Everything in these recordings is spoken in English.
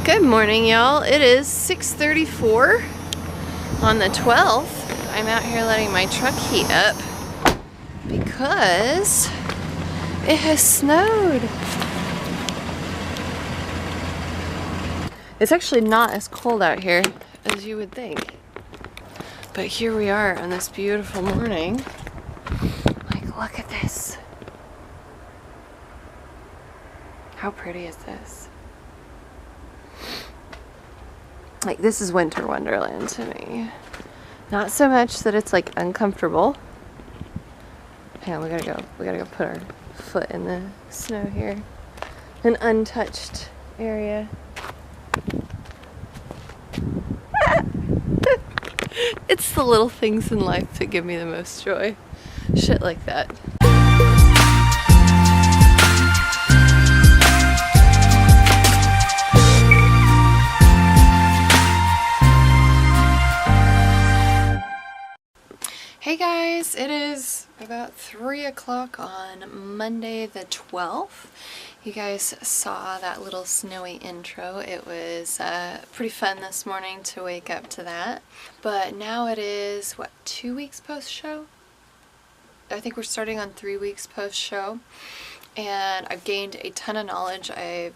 Good morning, y'all. It is 6:34 on the 12th. I'm out here letting my truck heat up because it has snowed. It's actually not as cold out here as you would think. But here we are on this beautiful morning. Like, look at this. How pretty is this? Like, this is winter wonderland to me. Not so much that it's like uncomfortable. Hang on, we gotta go put our foot in the snow here. An untouched area. It's the little things in life that give me the most joy. Shit like that. Hey guys, it is about 3 o'clock on Monday the 12th. You guys saw that little snowy intro. It was pretty fun this morning to wake up to that. But now it is, what, 2 weeks post-show? I think we're starting on 3 weeks post-show. And I've gained a ton of knowledge. I've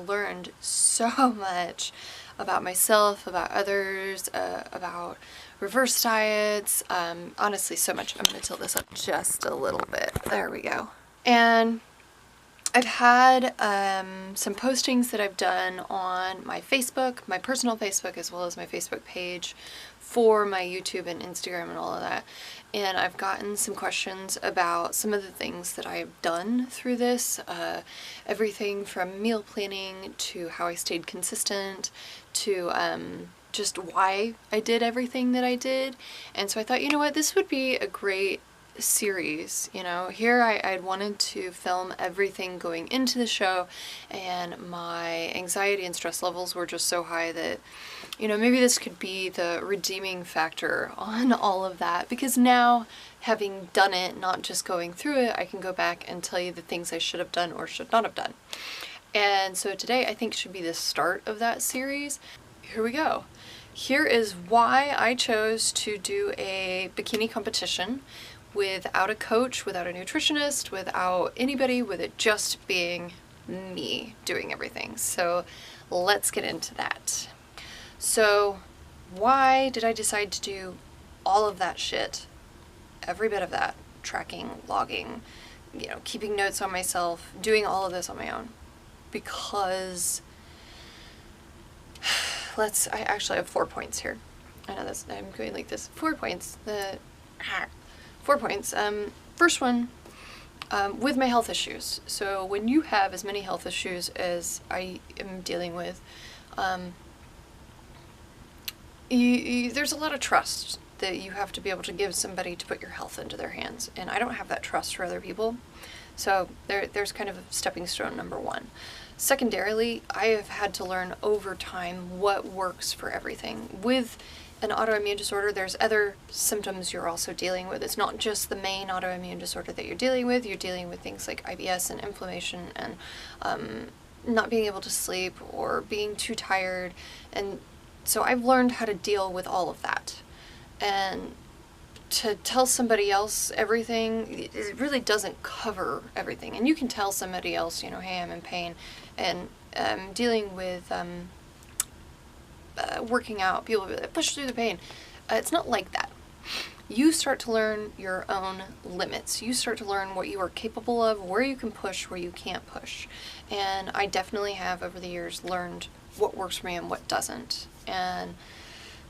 learned so much about myself, about others, about reverse diets, honestly so much. I'm going to tilt this up just a little bit. There we go. And I've had some postings that I've done on my Facebook, my personal Facebook, as well as my Facebook page for my YouTube and Instagram and all of that. And I've gotten some questions about some of the things that I've done through this, everything from meal planning to how I stayed consistent to just why I did everything that I did. And so I thought, you know what, this would be a great series. You know, here I'd wanted to film everything going into the show, and my anxiety and stress levels were just so high that, you know, maybe this could be the redeeming factor on all of that, because now, having done it, not just going through it, I can go back and tell you the things I should have done or should not have done. And so today I think should be the start of that series. Here we go. Here is why I chose to do a bikini competition without a coach, without a nutritionist, without anybody, with it just being me doing everything. So let's get into that. So why did I decide to do all of that shit? Every bit of that. Tracking, logging, you know, keeping notes on myself, doing all of this on my own. Because I actually have 4 points here. I know this, I'm going like this. 4 points. 4 points. First one, with my health issues. So when you have as many health issues as I am dealing with, there's a lot of trust that you have to be able to give somebody to put your health into their hands. And I don't have that trust for other people. So there's kind of stepping stone number one. Secondarily, I have had to learn over time what works for everything. With an autoimmune disorder, there's other symptoms you're also dealing with. It's not just the main autoimmune disorder that you're dealing with. You're dealing with things like IBS and inflammation and not being able to sleep or being too tired. And so I've learned how to deal with all of that. And to tell somebody else everything, it really doesn't cover everything. And you can tell somebody else, you know, hey, I'm in pain, and dealing with working out, people will be like, push through the pain. It's not like that. You start to learn your own limits. You start to learn what you are capable of, where you can push, where you can't push. And I definitely have, over the years, learned what works for me and what doesn't. And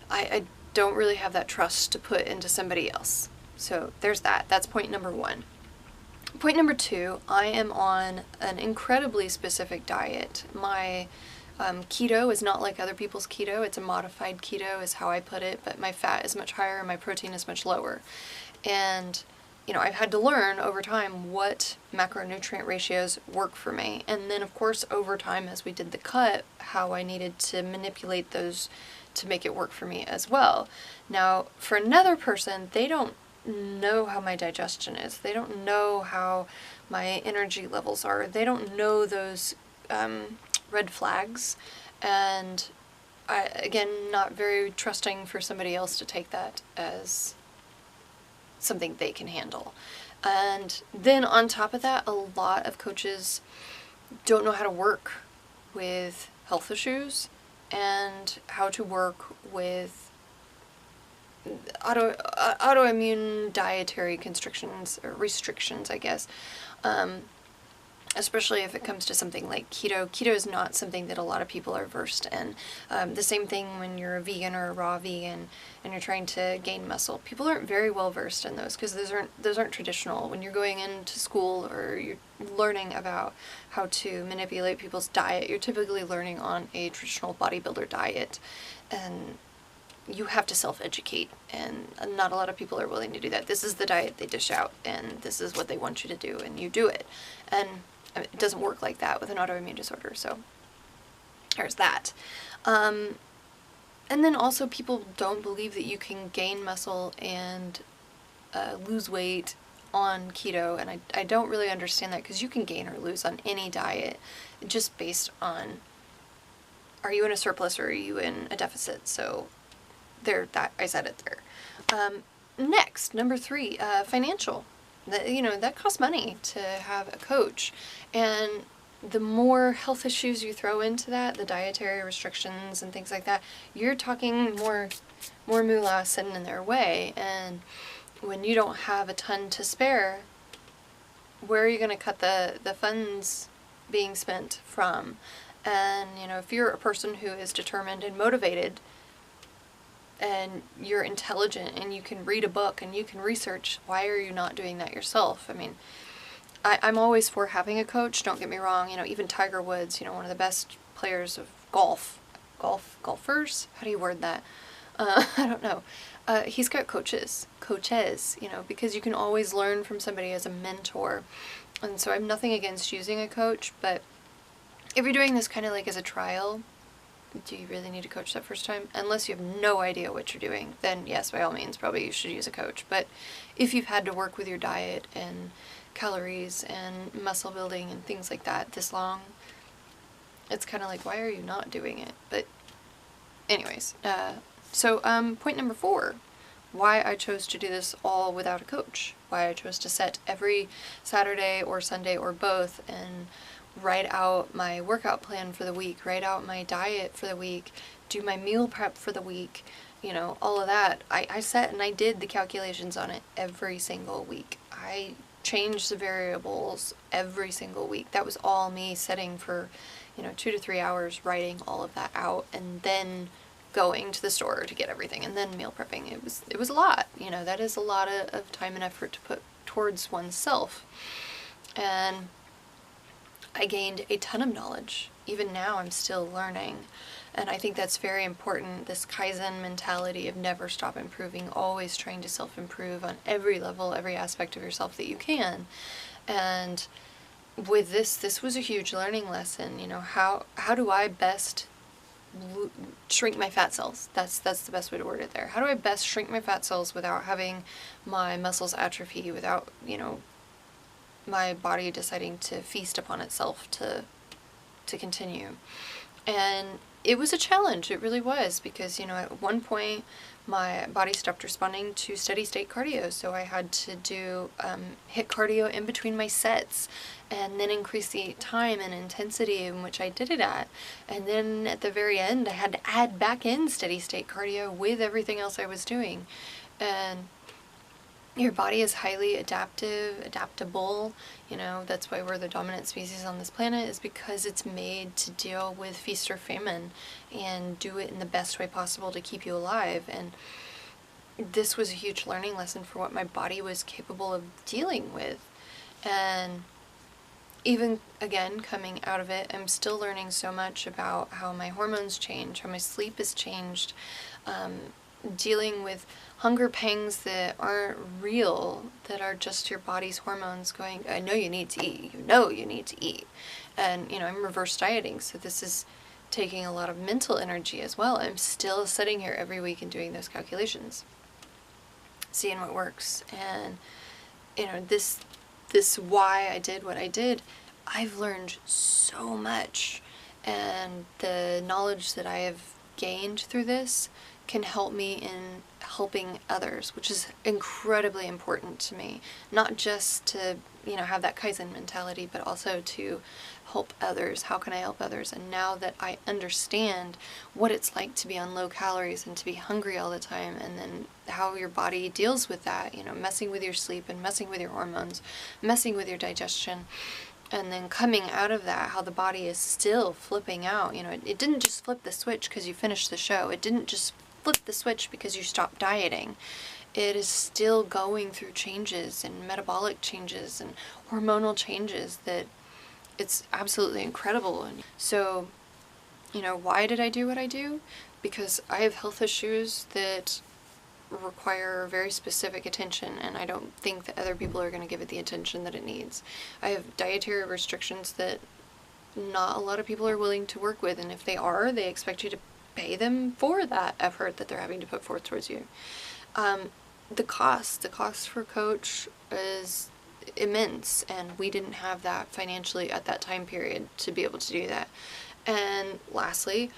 I don't really have that trust to put into somebody else. So there's that. That's point number one. Point number two, I am on an incredibly specific diet. My keto is not like other people's keto. It's a modified keto is how I put it, but my fat is much higher and my protein is much lower. And, you know, I've had to learn over time what macronutrient ratios work for me. And then, of course, over time, as we did the cut, how I needed to manipulate those to make it work for me as well. Now, for another person, they don't know how my digestion is. They don't know how my energy levels are. They don't know those red flags And I, again, not very trusting for somebody else to take that as something they can handle. And then on top of that, a lot of coaches don't know how to work with health issues and how to work with autoimmune dietary constrictions or restrictions, I guess. Especially if it comes to something like keto. Keto is not something that a lot of people are versed in. The same thing when you're a vegan or a raw vegan and you're trying to gain muscle. People aren't very well versed in those because those aren't traditional. When you're going into school or you're learning about how to manipulate people's diet, you're typically learning on a traditional bodybuilder diet, and you have to self-educate, and not a lot of people are willing to do that. This is the diet they dish out, and this is what they want you to do, and you do it. And it doesn't work like that with an autoimmune disorder, so there's that. And then also people don't believe that you can gain muscle and lose weight on keto, and I don't really understand that, because you can gain or lose on any diet just based on, are you in a surplus or are you in a deficit? So there, that I said it there. Next, number 3, financial. That costs money to have a coach, and the more health issues you throw into that, the dietary restrictions and things like that, you're talking more moolah sitting in their way. And when you don't have a ton to spare, where are you going to cut the funds being spent from? And if you're a person who is determined and motivated, and you're intelligent and you can read a book and you can research, why are you not doing that yourself? I mean, I'm always for having a coach, don't get me wrong. Even Tiger Woods, one of the best players of golfers? How do you word that? I don't know. He's got coaches, because you can always learn from somebody as a mentor. And so I'm nothing against using a coach, but if you're doing this kind of like as a trial, do you really need a coach that first time? Unless you have no idea what you're doing, then yes, by all means, probably you should use a coach. But if you've had to work with your diet and calories and muscle building and things like that this long, it's kind of like, why are you not doing it? But anyways, so point number 4, why I chose to do this all without a coach. Why I chose to set every Saturday or Sunday or both and write out my workout plan for the week, write out my diet for the week, do my meal prep for the week, all of that. I sat and I did the calculations on it every single week. I changed the variables every single week. That was all me sitting for, 2 to 3 hours writing all of that out, and then going to the store to get everything, and then meal prepping. It was a lot. That is a lot of time and effort to put towards oneself. And I gained a ton of knowledge. Even now I'm still learning, and I think that's very important, this Kaizen mentality of never stop improving, always trying to self-improve on every level, every aspect of yourself that you can. And with this was a huge learning lesson. How do I best shrink my fat cells? That's the best way to word it there. How do I best shrink my fat cells without having my muscles atrophy, without, my body deciding to feast upon itself to continue? And it was a challenge, it really was, because at one point my body stopped responding to steady state cardio, so I had to do HIIT cardio in between my sets, and then increase the time and intensity in which I did it at, and then at the very end I had to add back in steady state cardio with everything else I was doing. And your body is highly adaptable. That's why we're the dominant species on this planet, is because it's made to deal with feast or famine and do it in the best way possible to keep you alive. And this was a huge learning lesson for what my body was capable of dealing with. And even, again, coming out of it, I'm still learning so much about how my hormones change, how my sleep has changed, dealing with hunger pangs that aren't real, that are just your body's hormones going, I know you need to eat, you need to eat. And, I'm reverse dieting, so this is taking a lot of mental energy as well. I'm still sitting here every week and doing those calculations, seeing what works. And, this why I did what I did, I've learned so much. and the knowledge that I have gained through this can help me in helping others, which is incredibly important to me. Not just to, have that Kaizen mentality, but also to help others. How can I help others? And now that I understand what it's like to be on low calories and to be hungry all the time, and then how your body deals with that, messing with your sleep and messing with your hormones, messing with your digestion, and then coming out of that, how the body is still flipping out. It didn't just flip the switch because you finished the show. It didn't just flip the switch because you stopped dieting. It is still going through changes and metabolic changes and hormonal changes that it's absolutely incredible. And so, why did I do what I do? Because I have health issues that require very specific attention, and I don't think that other people are going to give it the attention that it needs. I have dietary restrictions that not a lot of people are willing to work with, and if they are, they expect you to pay them for that effort that they're having to put forth towards you. The cost for coach is immense, and we didn't have that financially at that time period to be able to do that. And lastly,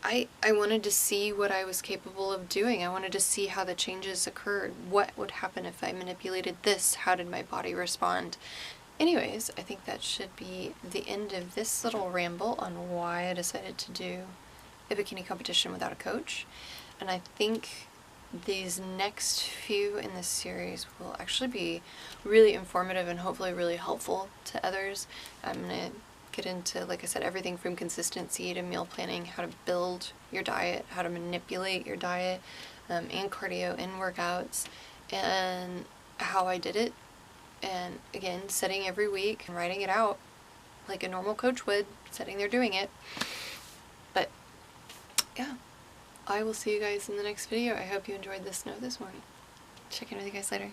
I wanted to see what I was capable of doing. I wanted to see how the changes occurred. What would happen if I manipulated this? How did my body respond? Anyways, I think that should be the end of this little ramble on why I decided to do a bikini competition without a coach. And I think these next few in this series will actually be really informative and hopefully really helpful to others. I'm going to get into, like I said, everything from consistency to meal planning, how to build your diet, how to manipulate your diet, and cardio and workouts, and how I did it. And again, setting every week and writing it out like a normal coach would, sitting there doing it. But yeah, I will see you guys in the next video. I hope you enjoyed this note this morning. Check in with you guys later.